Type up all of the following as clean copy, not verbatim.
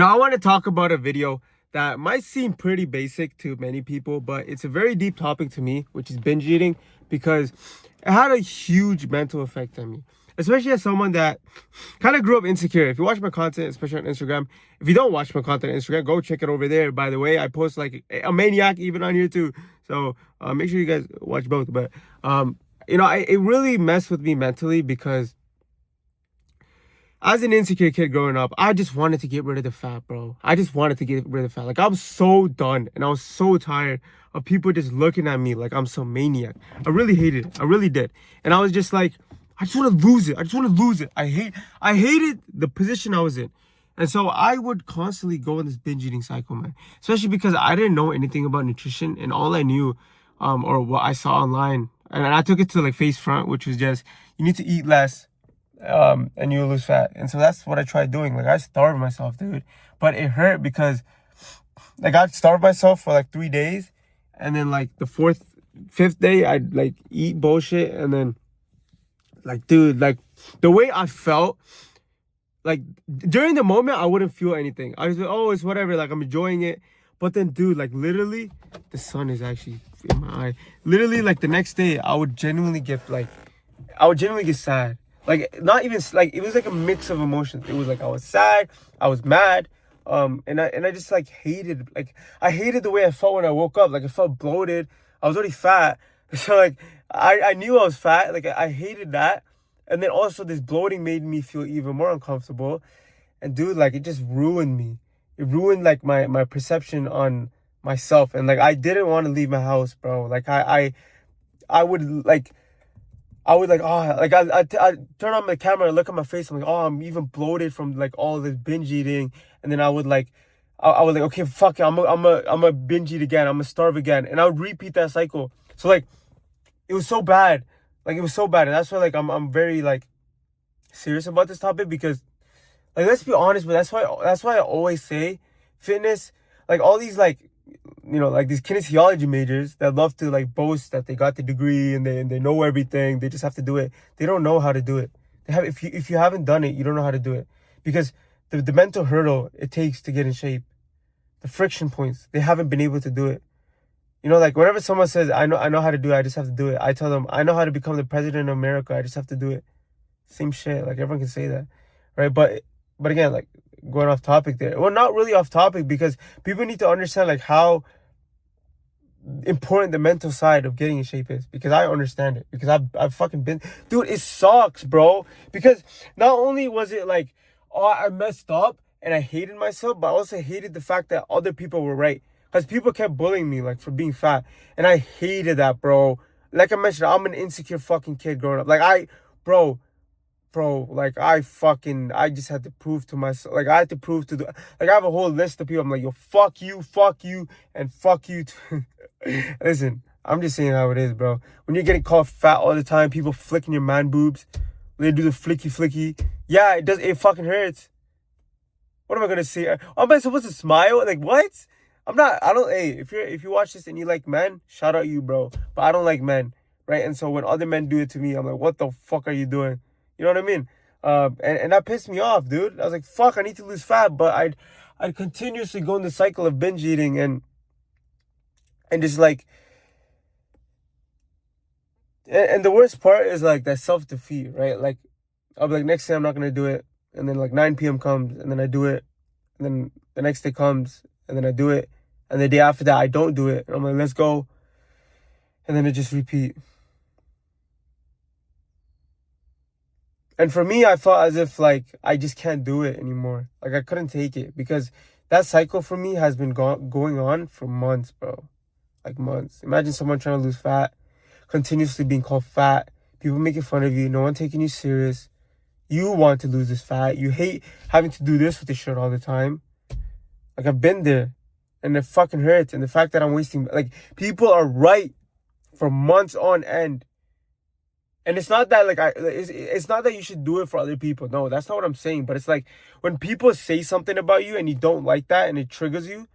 I want to talk about a video that might seem pretty basic to many people, but it's a very deep topic to me, which is binge eating, because it had a huge mental effect on me, especially as someone that kind of grew up insecure. If you watch my content, especially on Instagram, if you don't watch my content on Instagram, go check it over there. By the way, I post like a maniac even on here too. So make sure you guys watch both. But it really messed with me mentally because as an insecure kid growing up, I just wanted to get rid of the fat, bro. I just wanted to get rid of the fat. Like, I was so done and I was so tired of people just looking at me like I'm some maniac. I really hated it. I really did. And I was just like, I just want to lose it. I just want to lose it. I hated the position I was in. And so I would constantly go in this binge eating cycle, man. Especially because I didn't know anything about nutrition, and all I knew, or what I saw online, and I took it to like face front, which was just, you need to eat less, and you lose fat. And so that's what I tried doing. Like, I starved myself, dude. But it hurt because like I starved myself for like 3 days, and then like the fifth day I'd like eat bullshit, and then like, dude, like the way I felt, like during the moment I wouldn't feel anything. I was like, oh, it's whatever, like I'm enjoying it. But then, dude, like literally, the sun is actually in my eye. Literally, like the next day, I would genuinely get sad. Like, not even like, it was like a mix of emotions. It was like I was sad, I was mad, and I just like hated, like I hated the way I felt when I woke up. Like, I felt bloated. I was already fat, so like I knew I was fat. Like, I hated that, and then also this bloating made me feel even more uncomfortable. And dude, like, it just ruined me. It ruined like my perception on myself, and like I didn't want to leave my house, bro. Like I would like. I would like, oh, like I turn on my camera and look at my face. I'm like, oh, I'm even bloated from like all this binge eating. And then I would like, I would like, okay, fuck it, I'm a binge eat again. I'm gonna starve again, and I would repeat that cycle. So like, it was so bad, like it was so bad, and that's why like I'm very like serious about this topic, because like, let's be honest, but that's why I always say fitness, like all these like, like these kinesiology majors that love to like boast that they got the degree and they know everything. They just have to do it. They don't know how to do it. They have if you haven't done it, you don't know how to do it, because the mental hurdle it takes to get in shape, the friction points, they haven't been able to do it. Like whenever someone says I know how to do it, I just have to do it. I tell them I know how to become the president of America. I just have to do it. Same shit. Like, everyone can say that, right? But again, like, going off topic there. Well, not really off topic, because people need to understand like how important the mental side of getting in shape is, because I understand it, because I've fucking been, dude, it sucks, bro, because not only was it like, oh, I messed up and I hated myself, but I also hated the fact that other people were right, because people kept bullying me like for being fat, and I hated that, bro. Like I mentioned, I'm an insecure fucking kid growing up. Like, bro, like I just had to prove to myself, like I had to prove to like I have a whole list of people. I'm like, yo, fuck you, and fuck you too. Listen, I'm just saying how it is, bro. When you're getting called fat all the time, people flicking your man boobs, they do the flicky. Yeah, it fucking hurts. What am I gonna say? Am I supposed to smile? Like, what? Hey, if you watch this and you like men, shout out you, bro. But I don't like men, right? And so when other men do it to me, I'm like, what the fuck are you doing? You know what I mean? And that pissed me off, dude. I was like, fuck, I need to lose fat, but I'd continuously go in the cycle of binge eating, and just like, and the worst part is like that self-defeat, right? Like, I'll be like, next day I'm not gonna do it, and then like 9 p.m. comes, and then I do it, and then the next day comes, and then I do it, and the day after that I don't do it, and I'm like, let's go, and then it just repeat. And for me, I felt as if like I just can't do it anymore. Like, I couldn't take it, because that cycle for me has been going on for months, bro. Like, months. Imagine someone trying to lose fat, continuously being called fat, people making fun of you, no one taking you serious. You want to lose this fat. You hate having to do this with the shirt all the time. Like, I've been there, and it fucking hurts. And the fact that I'm wasting, like, people are right for months on end. And it's not that like it's not that you should do it for other people. No, that's not what I'm saying. But it's like, when people say something about you and you don't like that, and it triggers you,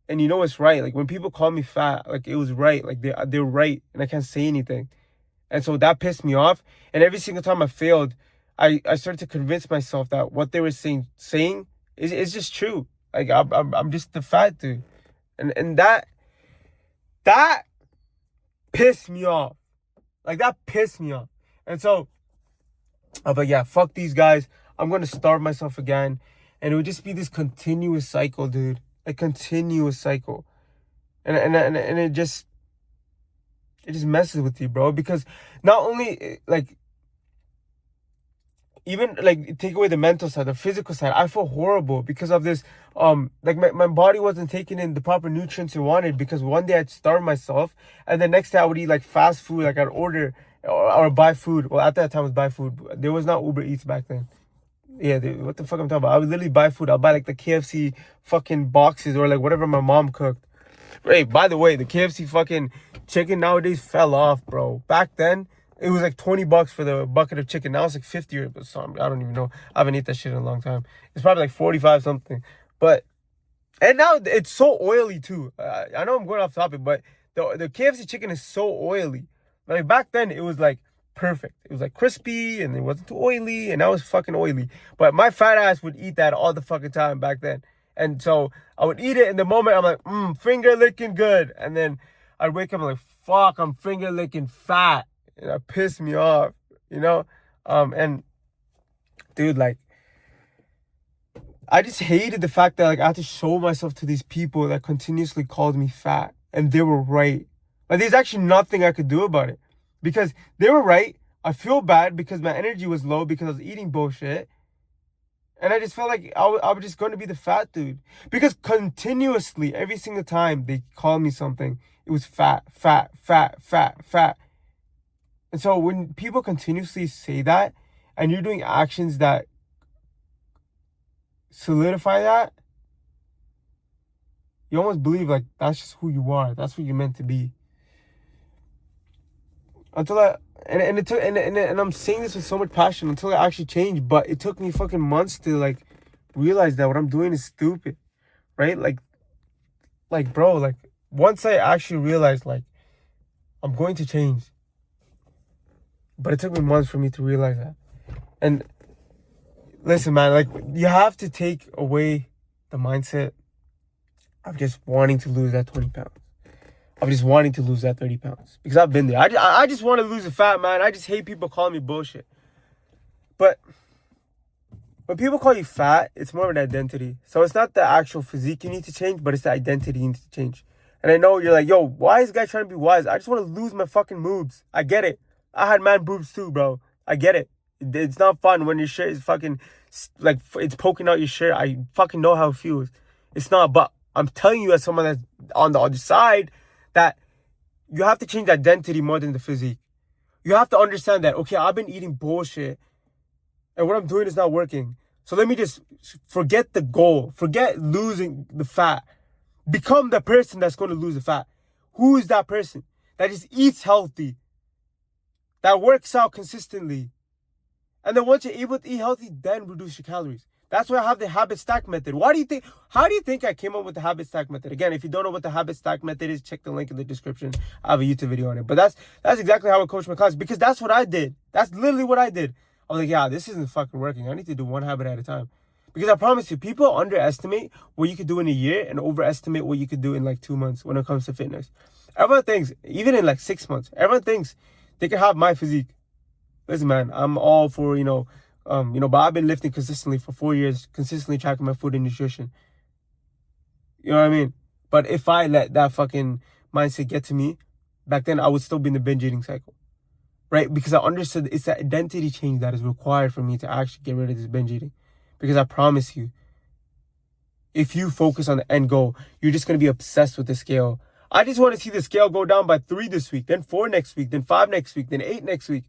and you know it's right. Like, when people call me fat, like, it was right. Like, they're right, and I can't say anything. And so that pissed me off. And every single time I failed, I started to convince myself that what they were saying It's just true. Like I'm just the fat dude, and that pissed me off. Like that pissed me off. And so I'm like, yeah, fuck these guys. I'm gonna starve myself again, and it would just be this continuous cycle, dude. A continuous cycle, and it just messes with you, bro. Because not only like even like take away the mental side, the physical side, I feel horrible because of this. Like my body wasn't taking in the proper nutrients it wanted because one day I'd starve myself, and the next day I would eat like fast food, like I'd order or buy food. Well, at that time it was buy food. There was not Uber Eats back then. Yeah, what the fuck I'm talking about? I would literally buy food. I'll buy like the KFC fucking boxes or like whatever my mom cooked. Hey, by the way, the KFC fucking chicken nowadays fell off, bro. Back then, it was like $20 for the bucket of chicken. Now it's like 50 or something. I don't even know. I haven't eaten that shit in a long time. It's probably like 45 something. But, and now it's so oily too. I know I'm going off topic, but the KFC chicken is so oily. Like back then, it was like perfect. It was like crispy and it wasn't too oily, and now it's fucking oily. But my fat ass would eat that all the fucking time back then. And so I would eat it in the moment. I'm like, finger licking good. And then I'd wake up, I'm like, fuck, I'm finger licking fat. And that pissed me off, you know? And dude, like, I just hated the fact that like I had to show myself to these people that continuously called me fat. And they were right. Like, there's actually nothing I could do about it. Because they were right. I feel bad because my energy was low because I was eating bullshit. And I just felt like I was just going to be the fat dude. Because continuously, every single time they called me something, it was fat, fat, fat, fat, fat. And so when people continuously say that, and you're doing actions that solidify that, you almost believe like that's just who you are. That's what you're meant to be. Until and I'm saying this with so much passion until I actually changed, but it took me fucking months to like realize that what I'm doing is stupid, right? Like bro, like once I actually realized like I'm going to change, but it took me months for me to realize that. And listen, man, like you have to take away the mindset of just wanting to lose that 20 pounds. I'm just wanting to lose that 30 pounds. Because I've been there. I just want to lose the fat, man. I just hate people calling me bullshit. But when people call you fat, it's more of an identity. So it's not the actual physique you need to change, but it's the identity you need to change. And I know you're like, yo, why is this guy trying to be wise? I just want to lose my fucking boobs. I get it. I had man boobs too, bro. I get it. It's not fun when your shirt is fucking, like, it's poking out your shirt. I fucking know how it feels. It's not, but I'm telling you as someone that's on the other side, that you have to change identity more than the physique. You have to understand that, okay, I've been eating bullshit and what I'm doing is not working. So let me just forget the goal. Forget losing the fat. Become the person that's going to lose the fat. Who is that person that just eats healthy, that works out consistently? And then once you're able to eat healthy, then reduce your calories. That's why I have the habit stack method. How do you think I came up with the habit stack method? Again, if you don't know what the habit stack method is, check the link in the description. I have a YouTube video on it. But that's exactly how I coach my class, because that's what I did. That's literally what I did. I was like, yeah, this isn't fucking working. I need to do one habit at a time. Because I promise you, people underestimate what you could do in a year and overestimate what you could do in like 2 months when it comes to fitness. Everyone thinks, even in like 6 months, everyone thinks they can have my physique. Listen, man, I'm all for, but I've been lifting consistently for 4 years, consistently tracking my food and nutrition. You know what I mean? But if I let that fucking mindset get to me, back then I would still be in the binge eating cycle, right? Because I understood it's that identity change that is required for me to actually get rid of this binge eating. Because I promise you, if you focus on the end goal, you're just going to be obsessed with the scale. I just want to see the scale go down by 3 this week, then 4 next week, then 5 next week, then 8 next week.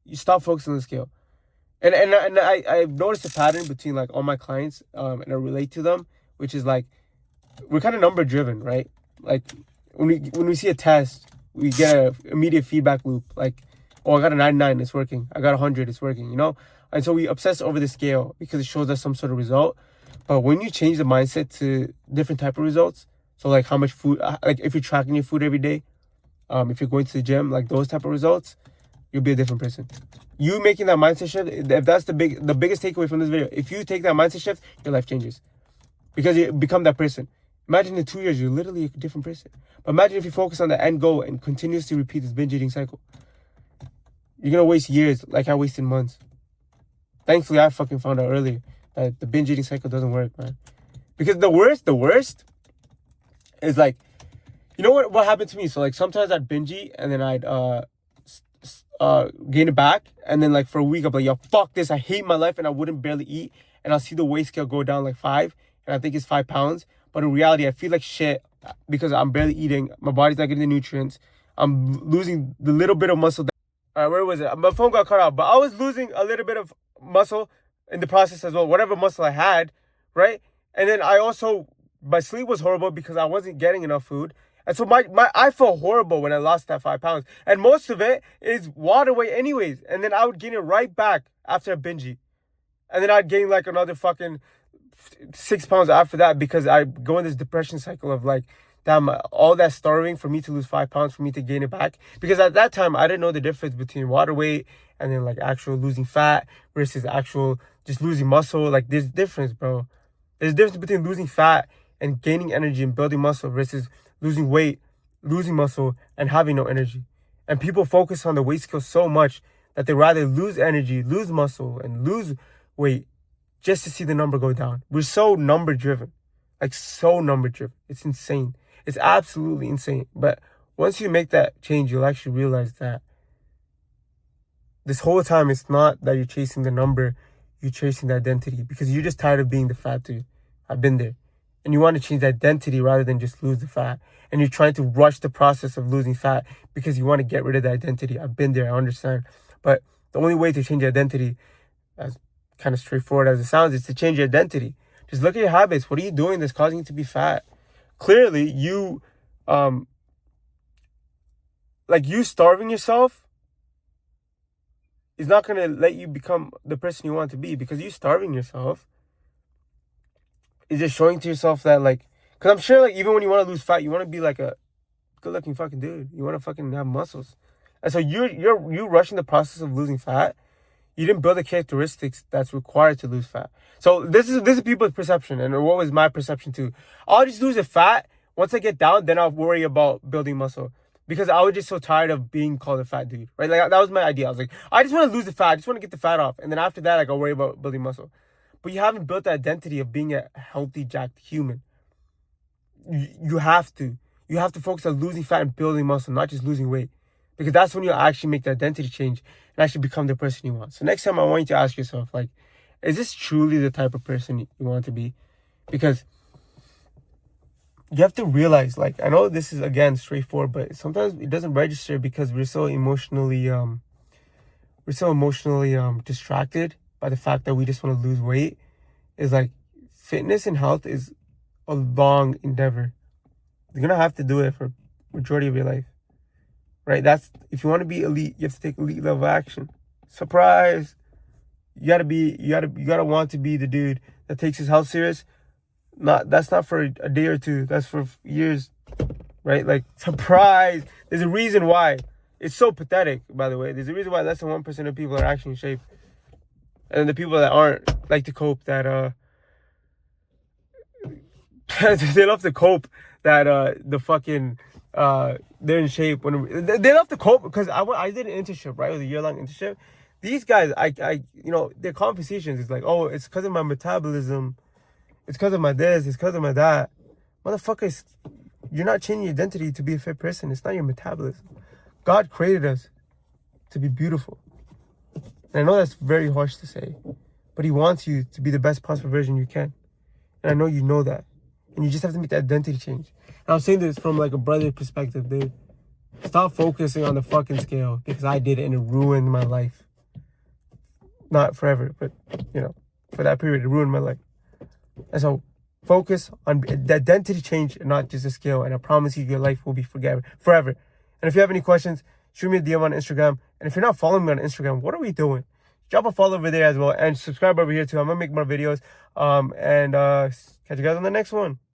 You stop focusing on the scale. And I've noticed a pattern between like all my clients, and I relate to them, which is like, we're kind of number driven, right? Like when we see a test, we get an immediate feedback loop. Like, oh, I got a 99, it's working. I got 100, it's working, And so we obsess over the scale because it shows us some sort of result. But when you change the mindset to different type of results, so like how much food, like if you're tracking your food every day, if you're going to the gym, like those type of results, you'll be a different person. You making that mindset shift, if that's the biggest takeaway from this video, if you take that mindset shift, your life changes. Because you become that person. Imagine in 2 years, you're literally a different person. But imagine if you focus on the end goal and continuously repeat this binge eating cycle. You're going to waste years like I wasted months. Thankfully, I fucking found out earlier that the binge eating cycle doesn't work, man. Because the worst is like, you know what happened to me? So like sometimes I'd binge eat and then I'd gain it back. And then like for a week, I'd be like, yo, fuck this. I hate my life. And I wouldn't barely eat. And I'll see the weight scale go down like 5. And I think it's 5 pounds. But in reality, I feel like shit because I'm barely eating. My body's not getting the nutrients. I'm losing the little bit of muscle. Where was it? My phone got cut off. But I was losing a little bit of muscle in the process as well. Whatever muscle I had, right? And then I also, my sleep was horrible because I wasn't getting enough food. And so I felt horrible when I lost that 5 pounds. And most of it is water weight anyways. And then I would gain it right back after a binge eat. And then I'd gain like another fucking 6 pounds after that because I go in this depression cycle of like, damn, all that starving for me to lose 5 pounds, for me to gain it back. Because at that time, I didn't know the difference between water weight and then like actual losing fat versus actual just losing muscle. Like there's a difference, bro. There's a difference between losing fat and gaining energy and building muscle versus losing weight, losing muscle, and having no energy. And people focus on the weight scale so much that they rather lose energy, lose muscle, and lose weight just to see the number go down. We're so number driven. Like so number driven. It's insane. It's absolutely insane. But once you make that change, you'll actually realize that this whole time it's not that you're chasing the number, you're chasing the identity because you're just tired of being the fat dude. I've been there. And you want to change the identity rather than just lose the fat. And you're trying to rush the process of losing fat because you want to get rid of the identity. I've been there, I understand. But the only way to change your identity, as kind of straightforward as it sounds, is to change your identity. Just look at your habits. What are you doing that's causing you to be fat? Clearly, you starving yourself is not going to let you become the person you want to be, because you starving yourself is just showing to yourself that, like, because I'm sure, like, even when you want to lose fat, you want to be like a good-looking fucking dude. You want to fucking have muscles. And so you're rushing the process of losing fat. You didn't build the characteristics that's required to lose fat. So this is people's perception, and what was my perception too. I'll just lose the fat. Once I get down, then I'll worry about building muscle. Because I was just so tired of being called a fat dude, right? Like, that was my idea. I was like, I just want to lose the fat. I just want to get the fat off. And then after that, like, I'll worry about building muscle. But you haven't built the identity of being a healthy, jacked human. You have to. You have to focus on losing fat and building muscle, not just losing weight. Because that's when you actually make the identity change and actually become the person you want. So next time I want you to ask yourself, like, is this truly the type of person you want to be? Because you have to realize, like, I know this is, again, straightforward, but sometimes it doesn't register because we're so emotionally distracted by the fact that we just want to lose weight. Is like, fitness and health is a long endeavor. You're gonna have to do it for majority of your life, right? That's, if you want to be elite, you have to take elite level action. Surprise! You gotta want to be the dude that takes his health serious. That's not for a day or two. That's for years, right? Like, surprise! There's a reason why. It's so pathetic, by the way. There's a reason why less than 1% of people are actually in shape. And the people that aren't like to cope that they love to cope that they're in shape when they love to cope. Because I did an internship, right? It was a year-long internship. These guys, their conversations is like, oh, it's because of my metabolism, it's because of my this, it's because of my that. Motherfuckers, you're not changing your identity to be a fit person. It's not your metabolism. God created us to be beautiful. And I know that's very harsh to say, but he wants you to be the best possible version you can. And I know you know that. And you just have to make the identity change. And I'm saying this from like a brother perspective, dude. Stop focusing on the fucking scale, because I did it and it ruined my life. Not forever, but, for that period, it ruined my life. And so focus on the identity change and not just the scale. And I promise you, your life will be forever. And if you have any questions, shoot me a DM on Instagram. And if you're not following me on Instagram, what are we doing? Drop a follow over there as well. And subscribe over here too. I'm going to make more videos. Catch you guys on the next one.